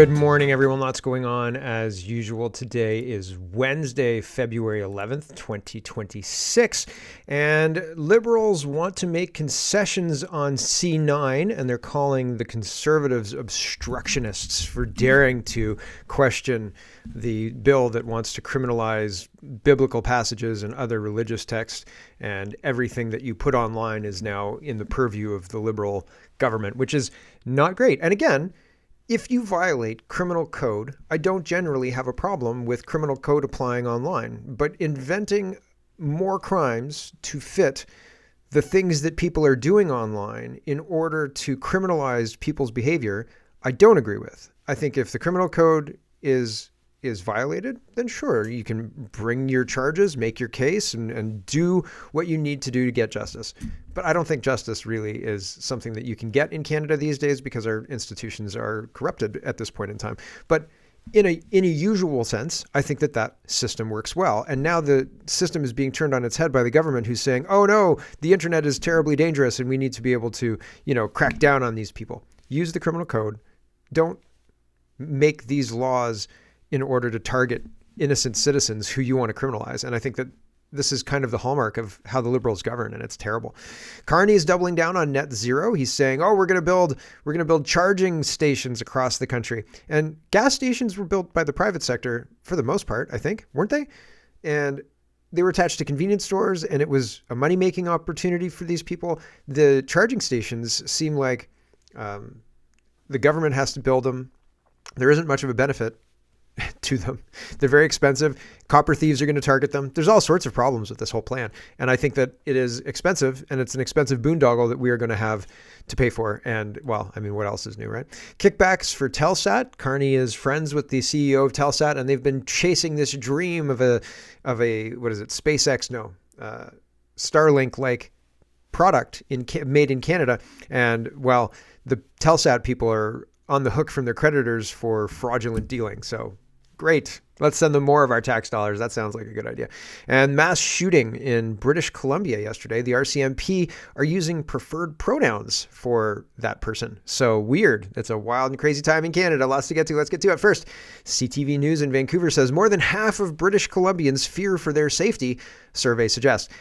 Good morning, everyone. Lots going on as usual. Today is Wednesday, February 11th, 2026. And liberals want to make concessions on C9, and they're calling the conservatives obstructionists for daring to question the bill that wants to criminalize biblical passages and other religious texts. And everything that you put online is now in the purview of the liberal government, which is not great. And again, if you violate criminal code, I don't generally have a problem with criminal code applying online, but inventing more crimes to fit the things that people are doing online in order to criminalize people's behavior, I don't agree with. I think if the criminal code is violated, then sure, you can bring your charges, make your case, and do what you need to do to get justice. But I don't think justice really is something that you can get in Canada these days because our institutions are corrupted at this point in time. But in a usual sense, I think that system works well. And now the system is being turned on its head by the government, who's saying, oh no, the internet is terribly dangerous and we need to be able to, crack down on these people. Use the criminal code. Don't make these laws in order to target innocent citizens who you want to criminalize. And I think that this is kind of the hallmark of how the liberals govern, and it's terrible. Carney is doubling down on net zero. He's saying, oh, we're going to build charging stations across the country. And gas stations were built by the private sector for the most part, I think, weren't they? And they were attached to convenience stores, and it was a money-making opportunity for these people. The charging stations seem like the government has to build them. There isn't much of a benefit to them. They're very expensive. Copper thieves are going to target them. There's all sorts of problems with this whole plan. And I think that it is expensive, and it's an expensive boondoggle that we are going to have to pay for. And well, I mean, what else is new, right? Kickbacks for Telsat. Carney is friends with the CEO of Telsat, and they've been chasing this dream of a what is it? SpaceX? No, Starlink-like product made in Canada. And well, the Telsat people are on the hook from their creditors for fraudulent dealing. So great. Let's send them more of our tax dollars. That sounds like a good idea. And mass shooting in British Columbia yesterday. The RCMP are using preferred pronouns for that person. So weird. It's a wild and crazy time in Canada. Lots to get to. Let's get to it. First, CTV News in Vancouver says more than half of British Columbians fear for their safety, survey suggests.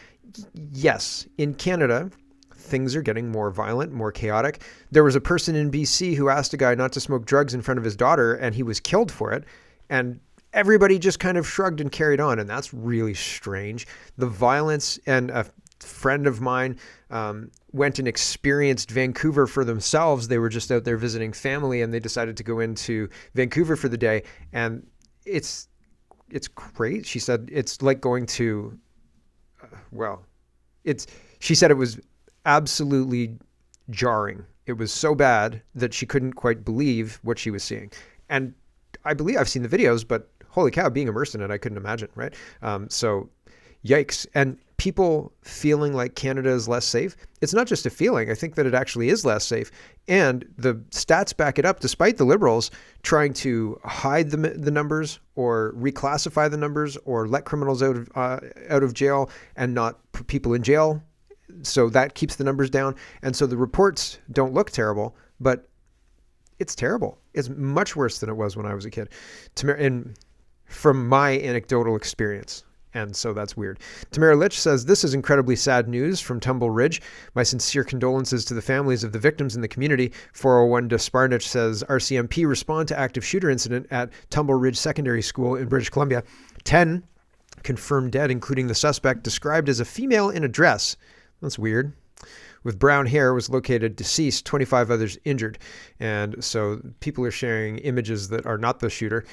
Yes, in Canada, things are getting more violent, more chaotic. There was a person in BC who asked a guy not to smoke drugs in front of his daughter, and he was killed for it. And everybody just kind of shrugged and carried on. And that's really strange. The violence, and a friend of mine went and experienced Vancouver for themselves. They were just out there visiting family, and they decided to go into Vancouver for the day. And it's great. She said it's like going to, she said it was absolutely jarring. It was so bad that she couldn't quite believe what she was seeing. And I believe I've seen the videos, but holy cow, being immersed in it, I couldn't imagine, right? So yikes. And people feeling like Canada is less safe. It's not just a feeling. I think that it actually is less safe. And the stats back it up, despite the liberals trying to hide the numbers or reclassify the numbers or let criminals out of jail and not put people in jail. So that keeps the numbers down. And so the reports don't look terrible, but it's terrible. It's much worse than it was when I was a kid. And from my anecdotal experience. And so that's weird. Tamara Litch says, this is incredibly sad news from Tumbler Ridge. My sincere condolences to the families of the victims in the community. 401 Desparnich says, RCMP respond to active shooter incident at Tumbler Ridge Secondary School in British Columbia. 10 confirmed dead, including the suspect described as a female in a dress. That's weird. With brown hair, was located deceased, 25 others injured. And so people are sharing images that are not the shooter.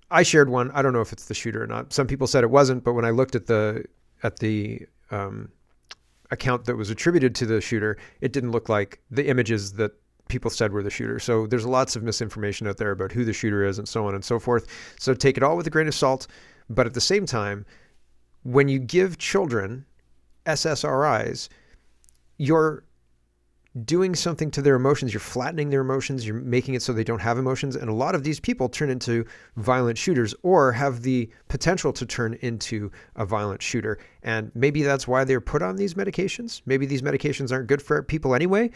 I shared one. I don't know if it's the shooter or not. Some people said it wasn't, but when I looked at the account that was attributed to the shooter, it didn't look like the images that people said were the shooter. So there's lots of misinformation out there about who the shooter is and so on and so forth. So take it all with a grain of salt. But at the same time, when you give children SSRIs, you're doing something to their emotions. You're flattening their emotions. You're making it so they don't have emotions. And a lot of these people turn into violent shooters or have the potential to turn into a violent shooter. And maybe that's why they're put on these medications. Maybe these medications aren't good for people anyway.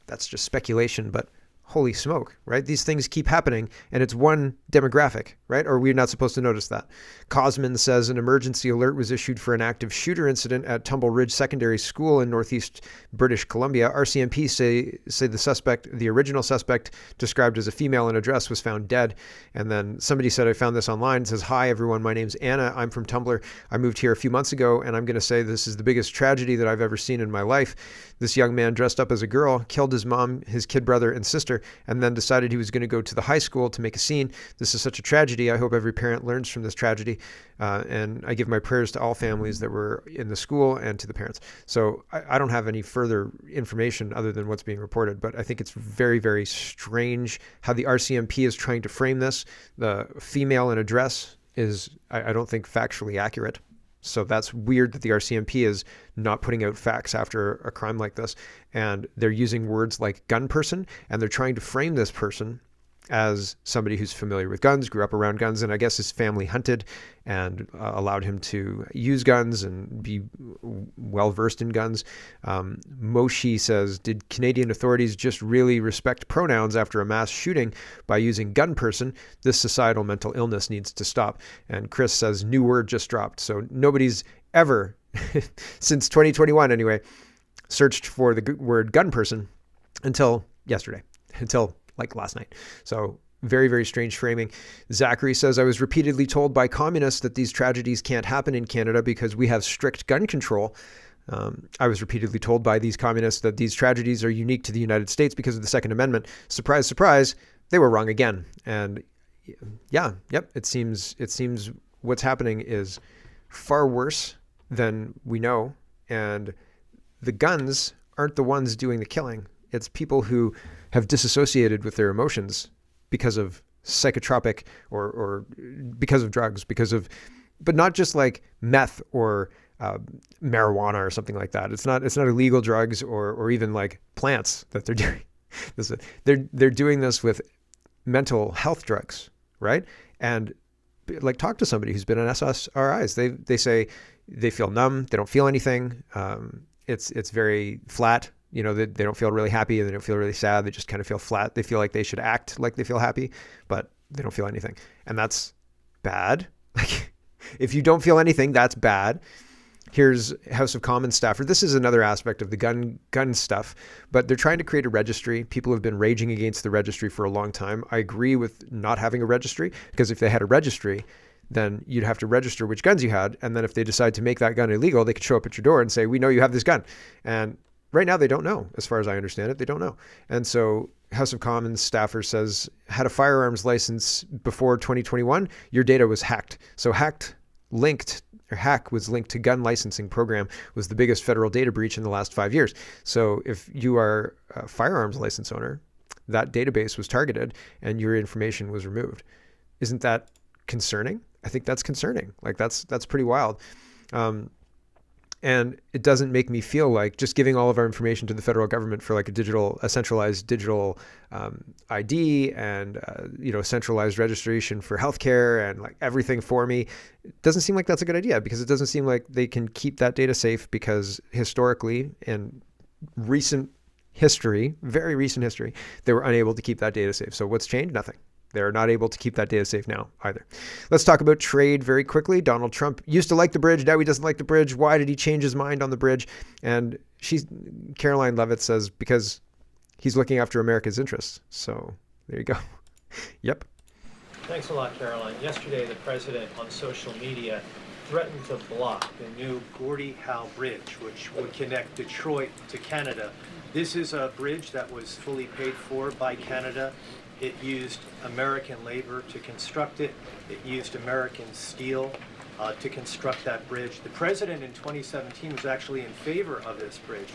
That's just speculation, but holy smoke, right? These things keep happening, and it's one demographic, right? Or we're not supposed to notice that. Cosman says an emergency alert was issued for an active shooter incident at Tumbler Ridge Secondary School in northeast British Columbia. RCMP say the original suspect, described as a female in a dress, was found dead. And then somebody said, I found this online. It says, hi, everyone. My name's Anna. I'm from Tumbler. I moved here a few months ago, and I'm going to say this is the biggest tragedy that I've ever seen in my life. This young man dressed up as a girl, killed his mom, his kid brother, and sister, and then decided he was going to go to the high school to make a scene. This is such a tragedy. I hope every parent learns from this tragedy. And I give my prayers to all families that were in the school and to the parents. So I don't have any further information other than what's being reported, but I think it's very, very strange how the RCMP is trying to frame this. The female in a dress is, I don't think, factually accurate. So that's weird that the RCMP is not putting out facts after a crime like this. And they're using words like gun person, and they're trying to frame this person as somebody who's familiar with guns, grew up around guns, and I guess his family hunted and allowed him to use guns and be well-versed in guns. Moshi says, did Canadian authorities just really respect pronouns after a mass shooting by using gun person? This societal mental illness needs to stop. And Chris says, new word just dropped. So nobody's ever, since 2021 anyway, searched for the word gun person until yesterday, until like last night. So very, very strange framing. Zachary says, I was repeatedly told by communists that these tragedies can't happen in Canada because we have strict gun control. I was repeatedly told by these communists that these tragedies are unique to the United States because of the Second Amendment. Surprise, surprise, they were wrong again. And it seems what's happening is far worse than we know. And the guns aren't the ones doing the killing. It's people who have disassociated with their emotions because of psychotropic or because of drugs, but not just like meth or marijuana or something like that. It's not illegal drugs or even like plants that they're doing. They're doing this with mental health drugs, right? And like, talk to somebody who's been on SSRIs. They say they feel numb. They don't feel anything. It's very flat. You know, they don't feel really happy and they don't feel really sad. They just kind of feel flat. They feel like they should act like they feel happy, but they don't feel anything. And that's bad. Like, if you don't feel anything, that's bad. Here's House of Commons staffer. This is another aspect of the gun stuff, but they're trying to create a registry. People have been raging against the registry for a long time. I agree with not having a registry, because if they had a registry, then you'd have to register which guns you had. And then if they decide to make that gun illegal, they could show up at your door and say, we know you have this gun. And right now, they don't know. As far as I understand it, they don't know. And so House of Commons staffer says, had a firearms license before 2021, your data was hacked. So hack was linked to gun licensing program, was the biggest federal data breach in the last 5 years. So if you are a firearms license owner, that database was targeted and your information was removed. Isn't that concerning? I think that's concerning. Like, that's pretty wild. And it doesn't make me feel like just giving all of our information to the federal government for like a centralized digital ID and centralized registration for healthcare and like everything for me. It doesn't seem like that's a good idea, because it doesn't seem like they can keep that data safe, because historically in recent history, very recent history, they were unable to keep that data safe. So what's changed? Nothing. They're not able to keep that data safe now either. Let's talk about trade very quickly. Donald Trump used to like the bridge. Now he doesn't like the bridge. Why did he change his mind on the bridge? And Caroline Levitt says, because he's looking after America's interests. So there you go. Yep. Thanks a lot, Caroline. Yesterday, the president on social media threatened to block the new Gordie Howe Bridge, which would connect Detroit to Canada. This is a bridge that was fully paid for by Canada. It used American labor to construct it. It used American steel to construct that bridge. The president in 2017 was actually in favor of this bridge,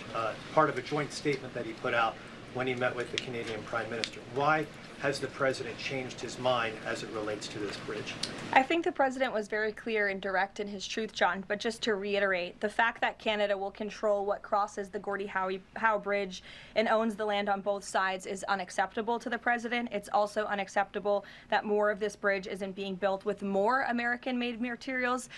part of a joint statement that he put out when he met with the Canadian Prime Minister. Why has the president changed his mind as it relates to this bridge? I think the president was very clear and direct in his truth, John, but just to reiterate, the fact that Canada will control what crosses the Gordie Howe Bridge and owns the land on both sides is unacceptable to the president. It's also unacceptable that more of this bridge isn't being built with more American-made materials,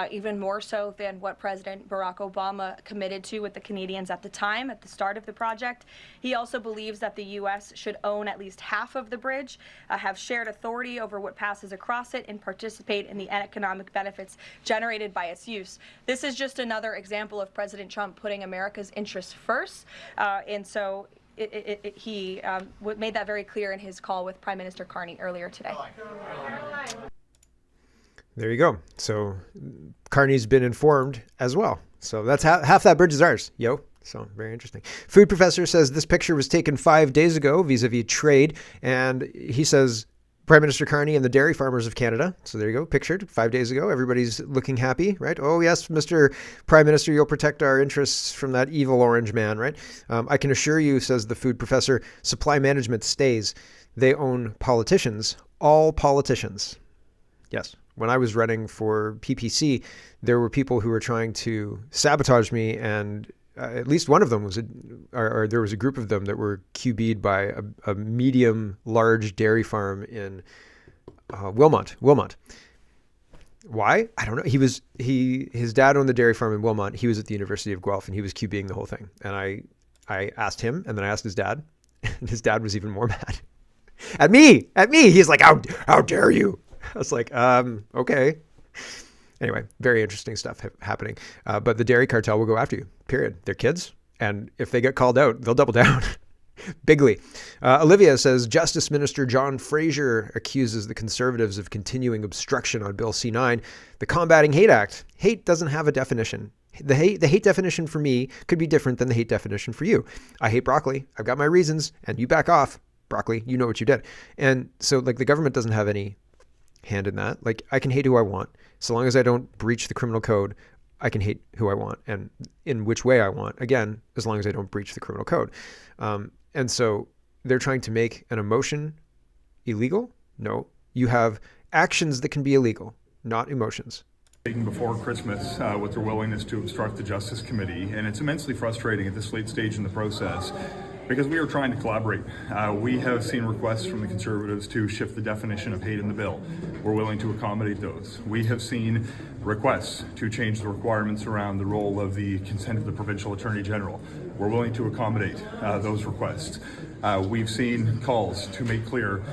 even more so than what President Barack Obama committed to with the Canadians at the time, at the start of the project. He also believes that the U.S. should own at least half of the bridge, have shared authority over what passes across it, and participate in the economic benefits generated by its use. This is just another example of President Trump putting America's interests first, and so he made that very clear in his call with Prime Minister Carney earlier today. There you go. So Carney's been informed as well. So that's half that bridge is ours, yo. So very interesting. Food professor says this picture was taken 5 days ago vis-a-vis trade. And he says Prime Minister Carney and the dairy farmers of Canada. So there you go. Pictured 5 days ago. Everybody's looking happy, right? Oh, yes, Mr. Prime Minister, you'll protect our interests from that evil orange man, right? I can assure you, says the food professor, supply management stays. They own politicians, all politicians. Yes. When I was running for PPC, there were people who were trying to sabotage me, and at least one of them was, or there was a group of them that were QB'd by a medium large dairy farm in Wilmot. Why? I don't know. His dad owned the dairy farm in Wilmot. He was at the University of Guelph, and he was QBing the whole thing. And I asked him, and then I asked his dad, and his dad was even more mad at me. He's like, how dare you? I was like, okay. Anyway, very interesting stuff happening. But the dairy cartel will go after you, period. They're kids. And if they get called out, they'll double down bigly. Olivia says, Justice Minister John Fraser accuses the Conservatives of continuing obstruction on Bill C-9, the Combating Hate Act. Hate doesn't have a definition. The hate definition for me could be different than the hate definition for you. I hate broccoli. I've got my reasons, and you back off. Broccoli, you know what you did. And so like the government doesn't have any hand in that. Like I can hate who I want. So long as I don't breach the criminal code, I can hate who I want and in which way I want. Again, as long as I don't breach the criminal code. And so they're trying to make an emotion illegal. No, you have actions that can be illegal, not emotions. Before Christmas with their willingness to obstruct the Justice Committee, and it's immensely frustrating at this late stage in the process because we are trying to collaborate. We have seen requests from the Conservatives to shift the definition of hate in the bill. We're willing to accommodate those. We have seen requests to change the requirements around the role of the consent of the Provincial Attorney General. We're willing to accommodate those requests. We've seen calls to make clear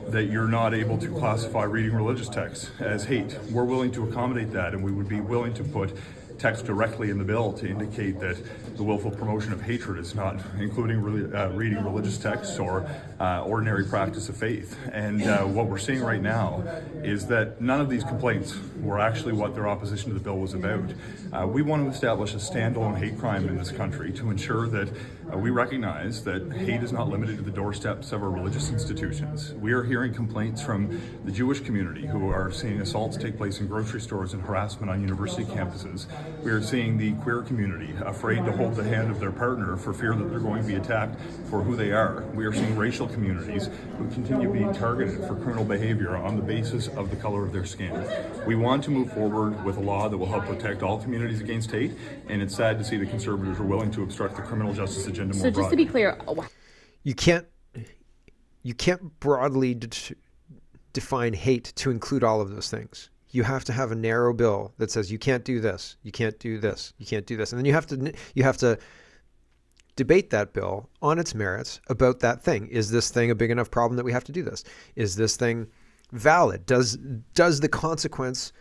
that you're not able to classify reading religious texts as hate. We're willing to accommodate that, and we would be willing to put text directly in the bill to indicate that the willful promotion of hatred is not including reading religious texts or ordinary practice of faith. And what we're seeing right now is that none of these complaints were actually what their opposition to the bill was about. We want to establish a standalone hate crime in this country to ensure that we recognize that hate is not limited to the doorsteps of our religious institutions. We are hearing complaints from the Jewish community who are seeing assaults take place in grocery stores and harassment on university campuses. We are seeing the queer community afraid to hold the hand of their partner for fear that they're going to be attacked for who they are. We are seeing racial communities who continue being targeted for criminal behavior on the basis of the color of their skin. We want to move forward with a law that will help protect all communities against hate, and it's sad to see the Conservatives are willing to obstruct the criminal justice agenda more broadly. So just to be clear, you can't broadly define hate to include all of those things. You have to have a narrow bill that says you can't do this, you can't do this, you can't do this. And then you have to debate that bill on its merits about that thing. Is this thing a big enough problem that we have to do this? Is this thing valid? Does the consequence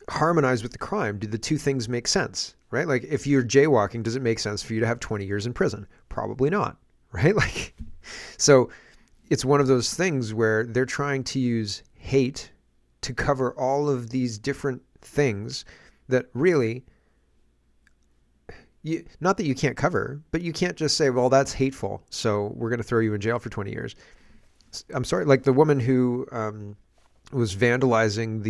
harmonize with the crime? Do the two things make sense, right? Like if you're jaywalking, does it make sense for you to have 20 years in prison? Probably not, right? Like, so it's one of those things where they're trying to use hate to cover all of these different things that really, not that you can't cover, but you can't just say, well, that's hateful, so we're going to throw you in jail for 20 years. I'm sorry, like the woman who was vandalizing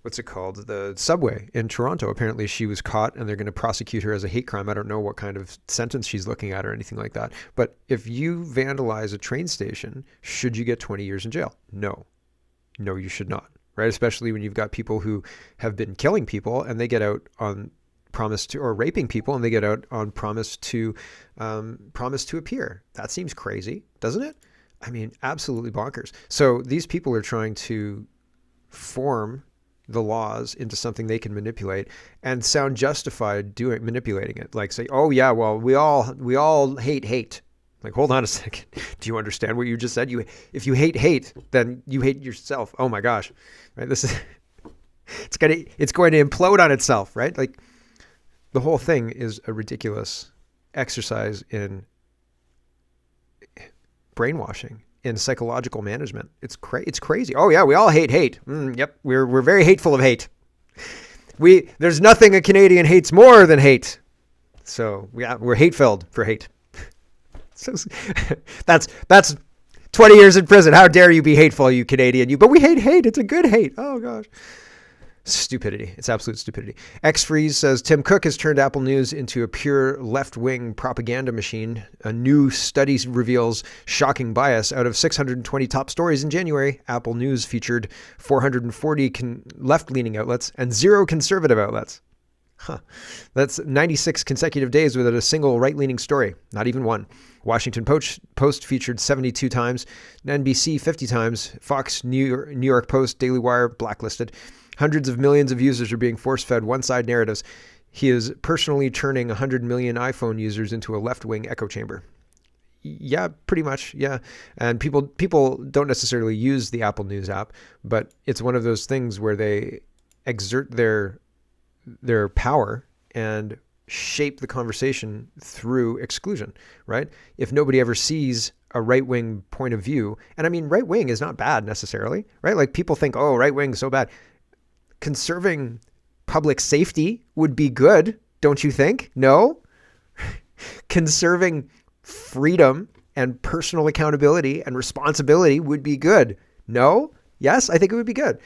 what's it called? The subway in Toronto. Apparently she was caught and they're going to prosecute her as a hate crime. I don't know what kind of sentence she's looking at or anything like that. But if you vandalize a train station, should you get 20 years in jail? No. No, you should not. Right? Especially when you've got people who have been killing people and they get out on promise to, or raping people and they get out on promise to appear. That seems crazy, doesn't it? I mean, absolutely bonkers. So these people are trying to form the laws into something they can manipulate and sound justified manipulating it. Like say, oh yeah, well, we all hate. Like, hold on a second. Do you understand what you just said? If you hate, then you hate yourself. Oh my gosh. Right? This is, it's going to implode on itself, right? Like the whole thing is a ridiculous exercise in brainwashing, in psychological management. It's crazy. Oh yeah, we all hate. Yep, we're very hateful of hate. There's nothing a Canadian hates more than hate. So we're hate filled for hate. So that's 20 years in prison. How dare you be hateful, you Canadian? But we hate. It's a good hate. Oh gosh. Stupidity. It's absolute stupidity. X-Freeze says Tim Cook has turned Apple News into a pure left-wing propaganda machine. A new study reveals shocking bias. Out of 620 top stories in January, Apple News featured 440 left-leaning outlets and 0 conservative outlets. That's 96 consecutive days without a single right-leaning story. Not even one. Washington Post featured 72 times, NBC 50 times, Fox, New York Post, Daily Wire blacklisted. Hundreds of millions of users are being force-fed one-side narratives. He is personally turning 100 million iPhone users into a left-wing echo chamber. Yeah, pretty much. Yeah. And people don't necessarily use the Apple News app, but it's one of those things where they exert their power and shape the conversation through exclusion, right? If nobody ever sees a right-wing point of view, and I mean, right-wing is not bad necessarily, right? Like people think, oh, right-wing is so bad. Conserving public safety would be good, don't you think? No? Conserving freedom and personal accountability and responsibility would be good. No? Yes, I think it would be good.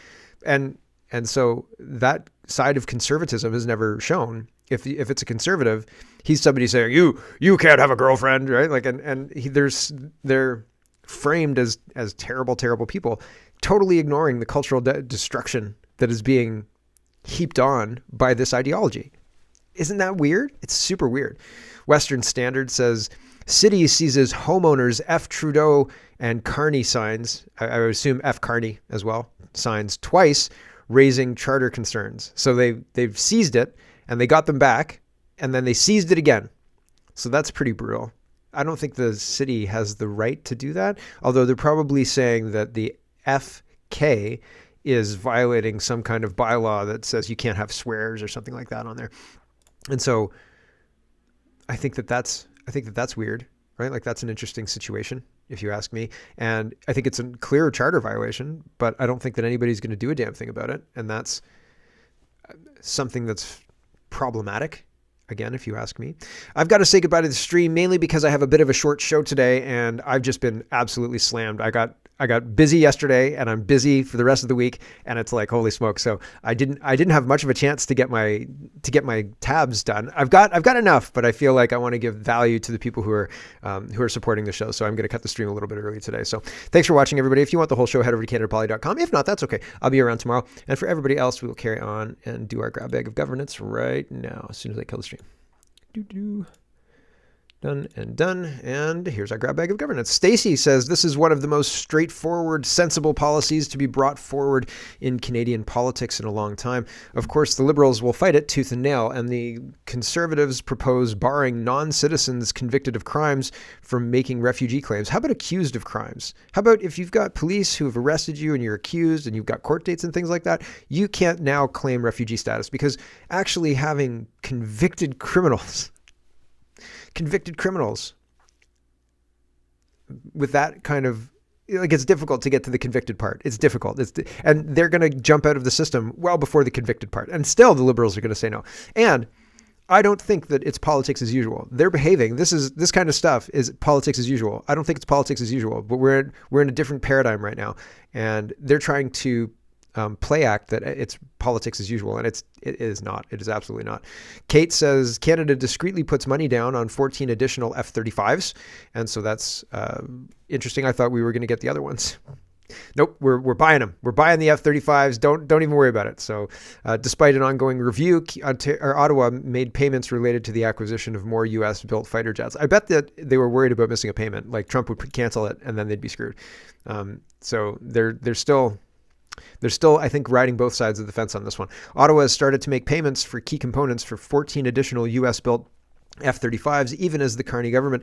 And so that side of conservatism is never shown. If it's a conservative, he's somebody saying, you can't have a girlfriend, right? Like, they're framed as terrible, terrible people, totally ignoring the cultural destruction that is being heaped on by this ideology. Isn't that weird? It's super weird. Western Standard says, city seizes homeowners F Trudeau and Carney signs, I would assume F Carney as well, signs twice, raising charter concerns. So they've seized it and they got them back and then they seized it again. So that's pretty brutal. I don't think the city has the right to do that, although they're probably saying that the FK is violating some kind of bylaw that says you can't have swears or something like that on there. And so I think that's weird, right? Like that's an interesting situation, if you ask me. And I think it's a clear charter violation, but I don't think that anybody's going to do a damn thing about it. And that's something that's problematic. Again, if you ask me. I've got to say goodbye to the stream, mainly because I have a bit of a short show today and I've just been absolutely slammed. I got busy yesterday and I'm busy for the rest of the week and it's like, holy smoke. So I didn't have much of a chance to get my tabs done. I've got enough, but I feel like I want to give value to the people who are supporting the show. So I'm going to cut the stream a little bit early today. So thanks for watching, everybody. If you want the whole show, head over to CanadaPoly.com. If not, that's okay. I'll be around tomorrow. And for everybody else, we will carry on and do our grab bag of governance right now, as soon as I kill the stream. Done and done. And here's our grab bag of governance. Stacy says this is one of the most straightforward, sensible policies to be brought forward in Canadian politics in a long time. Of course, the Liberals will fight it tooth and nail, and the Conservatives propose barring non-citizens convicted of crimes from making refugee claims. How about accused of crimes? How about if you've got police who have arrested you and you're accused and you've got court dates and things like that, you can't now claim refugee status because actually having convicted criminals with that kind of, like, it's difficult to get to the convicted part. It's difficult. And they're going to jump out of the system well before the convicted part. And still the Liberals are going to say no. And I don't think that it's politics as usual. They're behaving. This kind of stuff is politics as usual. I don't think it's politics as usual, but we're in a different paradigm right now. And they're trying to play act that it's politics as usual, and it is not. It is absolutely not. Kate says Canada discreetly puts money down on 14 additional F-35s, and so that's interesting. I thought we were going to get the other ones. Nope, we're buying them. We're buying the F-35s. Don't even worry about it. So, despite an ongoing review, Ottawa made payments related to the acquisition of more U.S.-built fighter jets. I bet that they were worried about missing a payment. Like Trump would cancel it, and then they'd be screwed. So they're still, I think, riding both sides of the fence on this one. Ottawa has started to make payments for key components for 14 additional U.S.-built F-35s, even as the Carney government